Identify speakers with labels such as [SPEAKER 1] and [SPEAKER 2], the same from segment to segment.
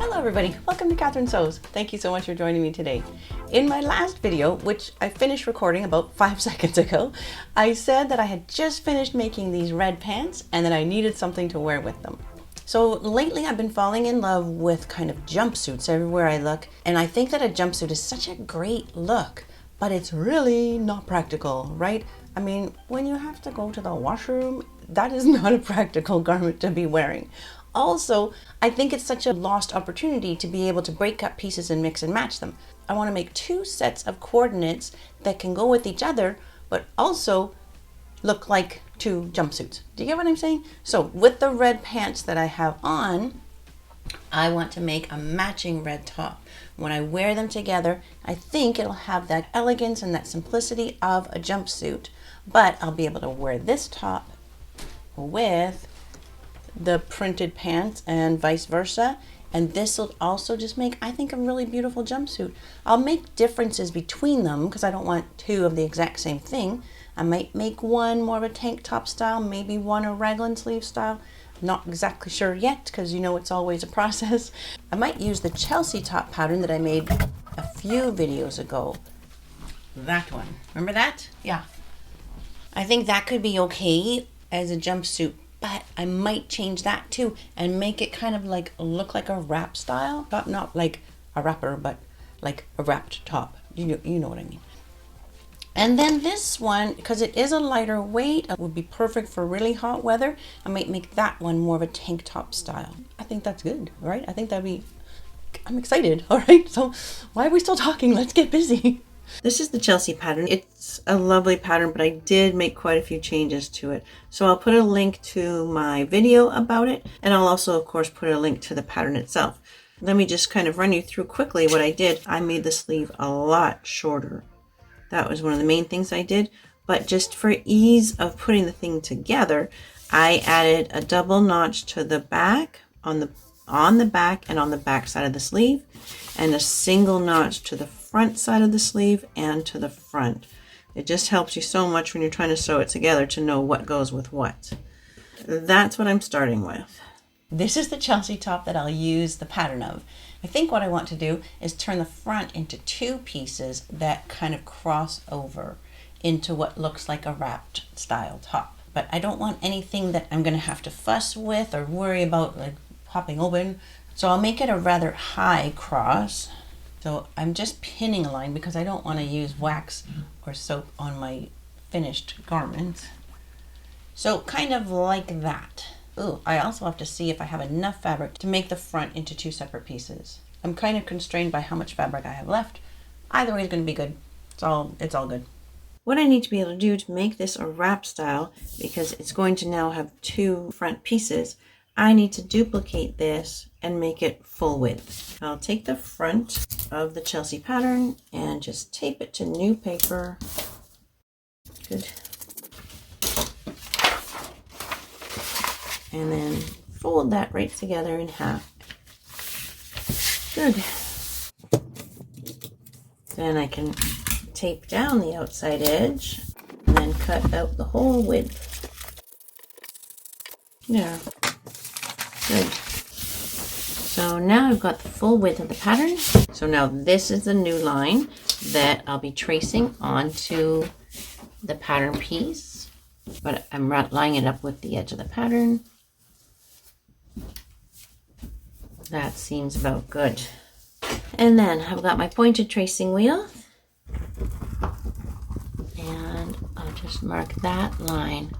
[SPEAKER 1] Hello everybody, welcome to Catherine Sews. Thank you so much for joining me today. In my last video, which I finished recording about 5 seconds ago, I said that I had just finished making these red pants and that I needed something to wear with them. So lately I've been falling in love with kind of jumpsuits everywhere I look, and I think that a jumpsuit is such a great look, but it's really not practical, right? I mean, when you have to go to the washroom, that is not a practical garment to be wearing. Also, I think it's such a lost opportunity to be able to break up pieces and mix and match them. I want to make 2 sets of coordinates that can go with each other, but also look like 2 jumpsuits. Do you get what I'm saying? So with the red pants that I have on, I want to make a matching red top. When I wear them together, I think it'll have that elegance and that simplicity of a jumpsuit, but I'll be able to wear this top with the printed pants and vice versa, and this will also just make, I think, a really beautiful jumpsuit. I'll make differences between them because I don't want 2 of the exact same thing. I might make one more of a tank top style, maybe one a raglan sleeve style. Not exactly sure yet because you know it's always a process. I might use the Chelsea top pattern that I made a few videos ago. That one, remember that? Yeah. I think that could be okay as a jumpsuit, but I might change that too and make it kind of like look like a wrap style. Not like a wrapper, but like a wrapped top. You know what I mean. And then this one, because it is a lighter weight, it would be perfect for really hot weather. I might make that one more of a tank top style. I think that's good, right? I think that'd be, I'm excited. All right, so why are we still talking? Let's get busy. This is the Chelsea pattern. It's a lovely pattern, but I did make quite a few changes to it. So I'll put a link to my video about it, and I'll also, of course, put a link to the pattern itself. Let me just kind of run you through quickly what I did. I made the sleeve a lot shorter. That was one of the main things I did, but just for ease of putting the thing together, I added a double notch to the back, on the back and on the back side of the sleeve, and a single notch to the front side of the sleeve and to the front. It just helps you so much when you're trying to sew it together to know what goes with what. That's what I'm starting with. This is the Chelsea top that I'll use the pattern of. I think what I want to do is turn the front into 2 pieces that kind of cross over into what looks like a wrapped style top. But I don't want anything that I'm going to have to fuss with or worry about like popping open. So I'll make it a rather high cross. So I'm just pinning a line because I don't want to use wax or soap on my finished garment. So kind of like that. Ooh, I also have to see if I have enough fabric to make the front into 2 separate pieces. I'm kind of constrained by how much fabric I have left. Either way is going to be good. It's all good. What I need to be able to do to make this a wrap style, because it's going to now have 2 front pieces, I need to duplicate this and make it full width. I'll take the front of the Chelsea pattern and just tape it to new paper. Good. And then fold that right together in half. Good. Then I can tape down the outside edge and then cut out the whole width. There. Good. So now I've got the full width of the pattern. So now this is the new line that I'll be tracing onto the pattern piece. But I'm lining it up with the edge of the pattern. That seems about good. And then I've got my pointed tracing wheel. And I'll just mark that line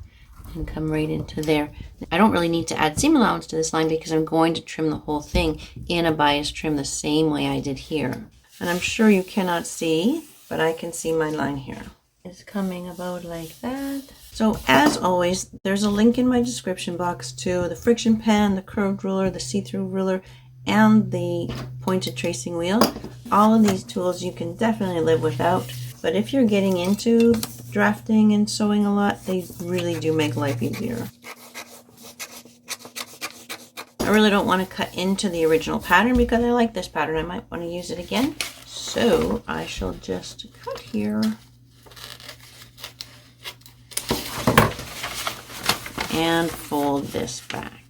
[SPEAKER 1] and come right into there. I don't really need to add seam allowance to this line because I'm going to trim the whole thing in a bias trim the same way I did here. And I'm sure you cannot see, but I can see my line here. It's coming about like that. So as always, there's a link in my description box to the friction pen, the curved ruler, the see-through ruler, and the pointed tracing wheel. All of these tools you can definitely live without, but if you're getting into drafting and sewing a lot, they really do make life easier. I really don't want to cut into the original pattern because I like this pattern. I might want to use it again. So I shall just cut here. And fold this back.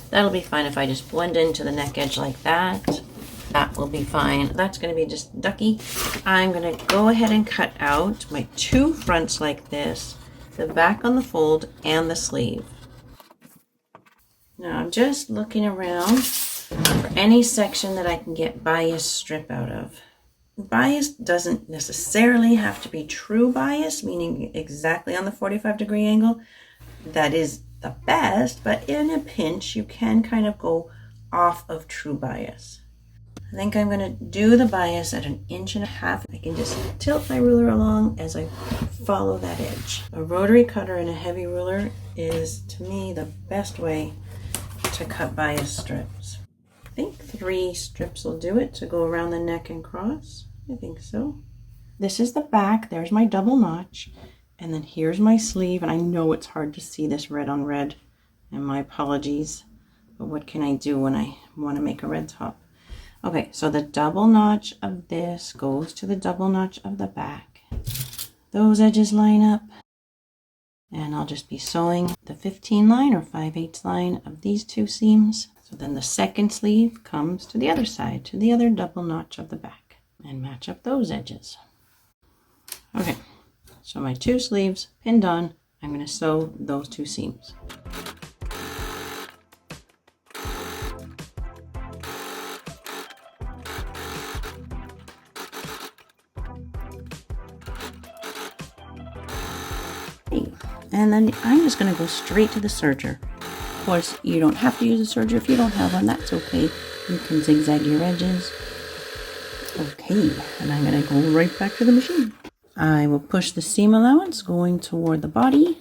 [SPEAKER 1] That'll be fine if I just blend into the neck edge like that. That will be fine. That's going to be just ducky. I'm going to go ahead and cut out my 2 fronts like this, the back on the fold and the sleeve. Now I'm just looking around for any section that I can get bias strip out of. Bias doesn't necessarily have to be true bias, meaning exactly on the 45-degree angle. That is the best, but in a pinch you can kind of go off of true bias. I think I'm going to do the bias at 1.5 inches. I can just tilt my ruler along as I follow that edge. A rotary cutter and a heavy ruler is, to me, the best way to cut bias strips. I think 3 strips will do it to go around the neck and cross. I think so. This is the back. There's my double notch. And then here's my sleeve. And I know it's hard to see this red on red. And my apologies. But what can I do when I want to make a red top? Okay, so the double notch of this goes to the double notch of the back. Those edges line up. And I'll just be sewing the 15 line or 5/8 line of these 2 seams. So then the second sleeve comes to the other side, to the other double notch of the back. And match up those edges. Okay, so my 2 sleeves pinned on. I'm going to sew those 2 seams. And then I'm just going to go straight to the serger. Of course, you don't have to use a serger. If you don't have one, that's okay. You can zigzag your edges. Okay, and I'm going to go right back to the machine. I will push the seam allowance going toward the body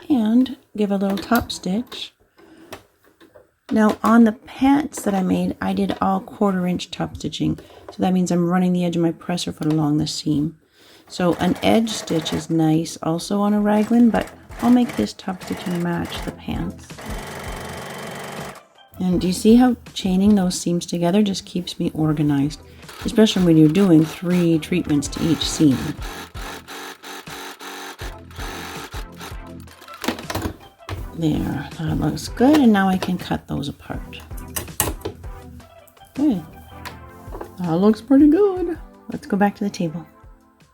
[SPEAKER 1] and give a little top stitch. Now on the pants that I made, I did all 1/4 inch top stitching. So that means I'm running the edge of my presser foot along the seam. So an edge stitch is nice also on a raglan, but I'll make this top stitching match the pants. And do you see how chaining those seams together just keeps me organized? Especially when you're doing 3 treatments to each seam. There, that looks good, and now I can cut those apart. Okay, that looks pretty good. Let's go back to the table.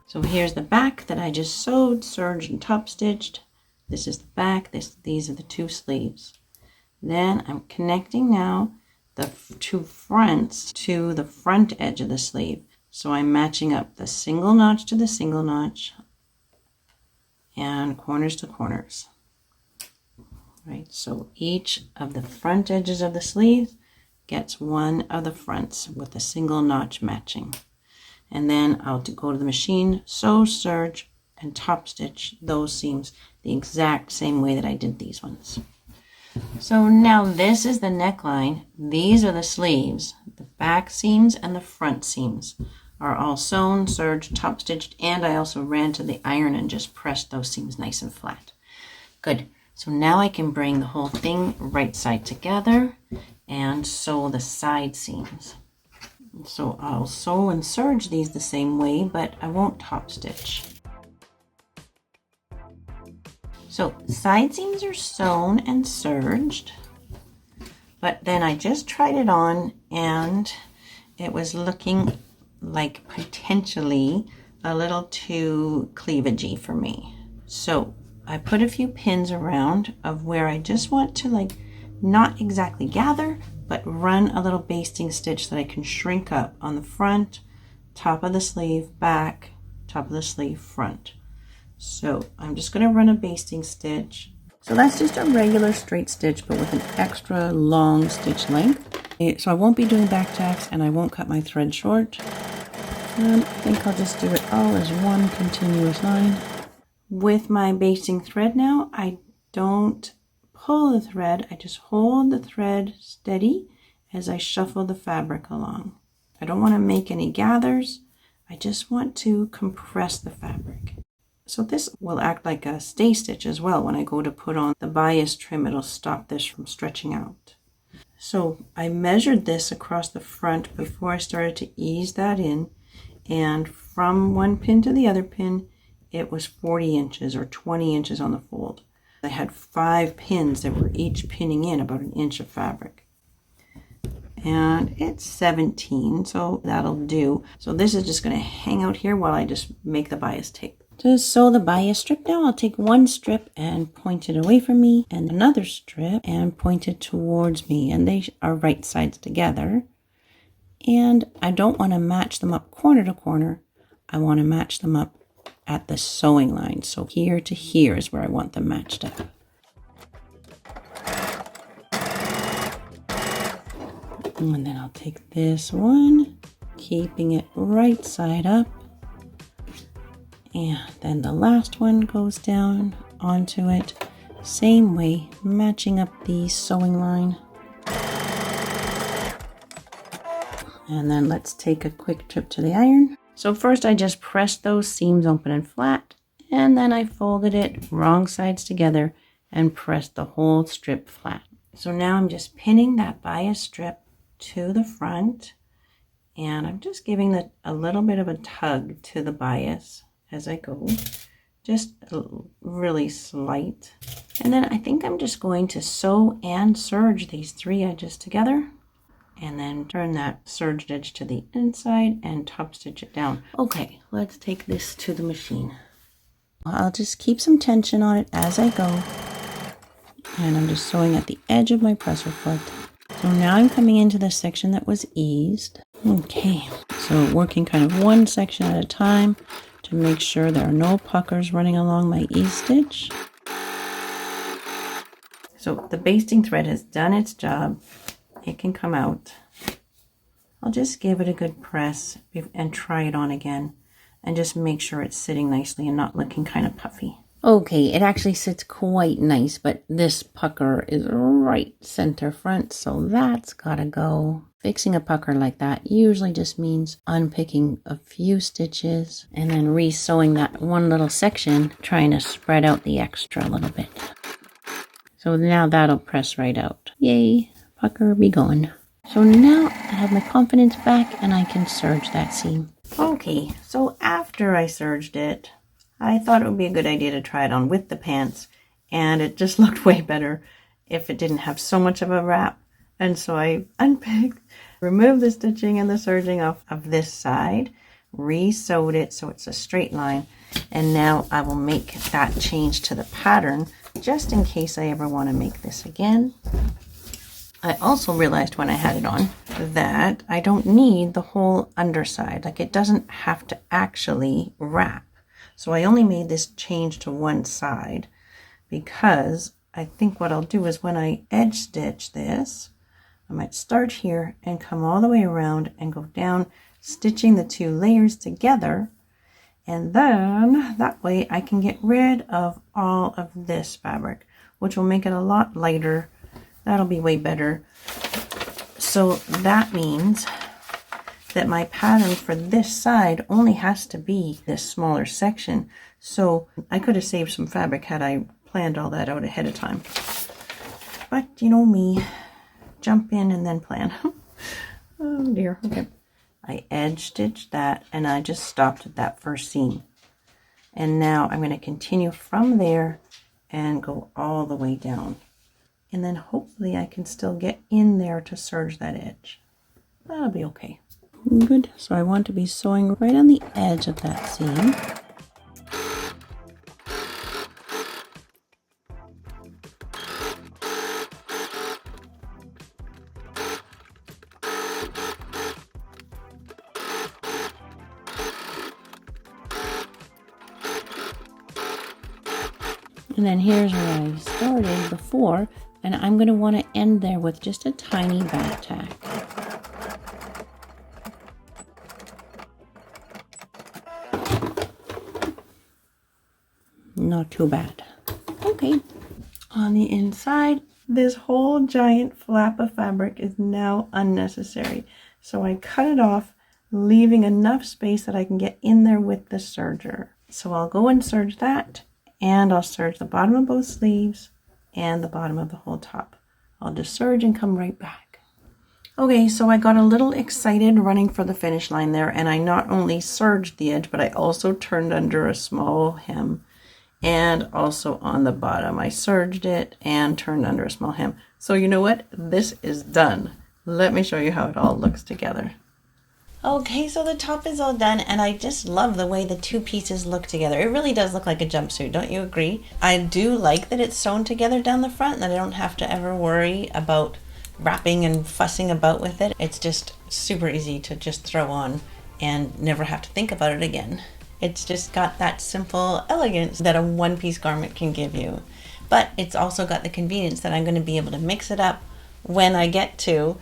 [SPEAKER 1] So here's the back that I just sewed, serged, and top stitched. This is the back, these are the 2 sleeves. Then I'm connecting now the 2 fronts to the front edge of the sleeve. So I'm matching up the single notch to the single notch and corners to corners. Right, so each of the front edges of the sleeve gets one of the fronts with a single notch matching. And then I'll go to the machine, sew, serge, and top stitch those seams the exact same way that I did these ones. So now this is the neckline. These are the sleeves. The back seams and the front seams are all sewn, serged, top stitched, and I also ran to the iron and just pressed those seams nice and flat. Good. So now I can bring the whole thing right side together and sew the side seams. So I'll sew and serge these the same way, but I won't top stitch. So side seams are sewn and serged, but then I just tried it on and it was looking like potentially a little too cleavagey for me. So I put a few pins around of where I just want to like not exactly gather, but run a little basting stitch that I can shrink up on the front, top of the sleeve, back, top of the sleeve, front. So I'm just going to run a basting stitch. So that's just a regular straight stitch, but with an extra long stitch length. So I won't be doing back tacks and I won't cut my thread short. And I think I'll just do it all as one continuous line. With my basting thread now, I don't pull the thread, I just hold the thread steady as I shuffle the fabric along. I don't want to make any gathers, I just want to compress the fabric. So this will act like a stay stitch as well. When I go to put on the bias trim, it'll stop this from stretching out. So I measured this across the front before I started to ease that in, and from one pin to the other pin, it was 40 inches or 20 inches on the fold. I had 5 pins that were each pinning in about 1 inch of fabric. And it's 17, so that'll do. So this is just going to hang out here while I just make the bias tape. To sew the bias strip down, I'll take one strip and point it away from me, and another strip and point it towards me, and they are right sides together. And I don't want to match them up corner to corner. I want to match them up at the sewing line. So here to here is where I want them matched up. And then I'll take this one, keeping it right side up. And then the last one goes down onto it. Same way, matching up the sewing line. And then let's take a quick trip to the iron. So first I just pressed those seams open and flat, and then I folded it wrong sides together and pressed the whole strip flat. So now I'm just pinning that bias strip to the front, and I'm just giving it a little bit of a tug to the bias as I go, just really slight. And then I think I'm just going to sew and serge these 3 edges together, and then turn that serged edge to the inside and top stitch it down. Okay, let's take this to the machine. I'll just keep some tension on it as I go, and I'm just sewing at the edge of my presser foot. So now I'm coming into the section that was eased. Okay, so working kind of one section at a time to make sure there are no puckers running along my ease stitch. So the basting thread has done its job. It can come out. I'll just give it a good press and try it on again, and just make sure it's sitting nicely and not looking kind of puffy. Okay, it actually sits quite nice, but this pucker is right center front, so that's gotta go. Fixing a pucker like that usually just means unpicking a few stitches and then re-sewing that one little section, trying to spread out the extra a little bit. So now that'll press right out. Yay, pucker be gone. So now I have my confidence back and I can serge that seam. Okay, so after I serged it, I thought it would be a good idea to try it on with the pants, and it just looked way better if it didn't have so much of a wrap. And so I unpicked, removed the stitching and the serging off of this side, re-sewed it so it's a straight line, and now I will make that change to the pattern just in case I ever want to make this again. I also realized when I had it on that I don't need the whole underside, like it doesn't have to actually wrap. So I only made this change to one side because I think what I'll do is when I edge stitch this, I might start here and come all the way around and go down, stitching the 2 layers together. And then that way I can get rid of all of this fabric, which will make it a lot lighter. That'll be way better. So that means that my pattern for this side only has to be this smaller section. So I could have saved some fabric had I planned all that out ahead of time. But you know me, jump in and then plan. Oh dear, okay. I edge stitched that and I just stopped at that first seam. And now I'm going to continue from there and go all the way down. And then hopefully I can still get in there to serge that edge. That'll be okay. Good. So I want to be sewing right on the edge of that seam. And then here's where I started before, and I'm going to want to end there with just a tiny back tack. Not too bad. Okay. On the inside, this whole giant flap of fabric is now unnecessary. So I cut it off, leaving enough space that I can get in there with the serger. So I'll go and serge that, and I'll serge the bottom of both sleeves and the bottom of the whole top. I'll just serge and come right back. Okay, so I got a little excited running for the finish line there, and I not only serged the edge, but I also turned under a small hem. and also on the bottom. I serged it and turned under a small hem. So you know what? This is done. Let me show you how it all looks together. Okay, so the top is all done, and I just love the way the two pieces look together. It really does look like a jumpsuit, don't you agree? I do like that it's sewn together down the front, and that I don't have to ever worry about wrapping and fussing about with it. It's just super easy to just throw on and never have to think about it again. It's just got that simple elegance that a one-piece garment can give you. But it's also got the convenience that I'm going to be able to mix it up when I get to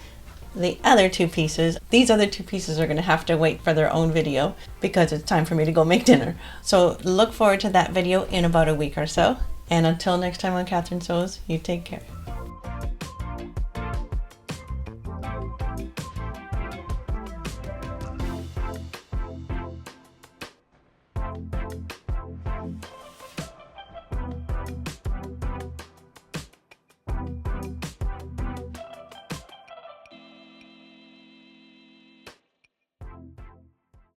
[SPEAKER 1] the other two pieces. These other two pieces are going to have to wait for their own video because it's time for me to go make dinner. So look forward to that video in about a week or so. And until next time on Catherine Sews, you take care.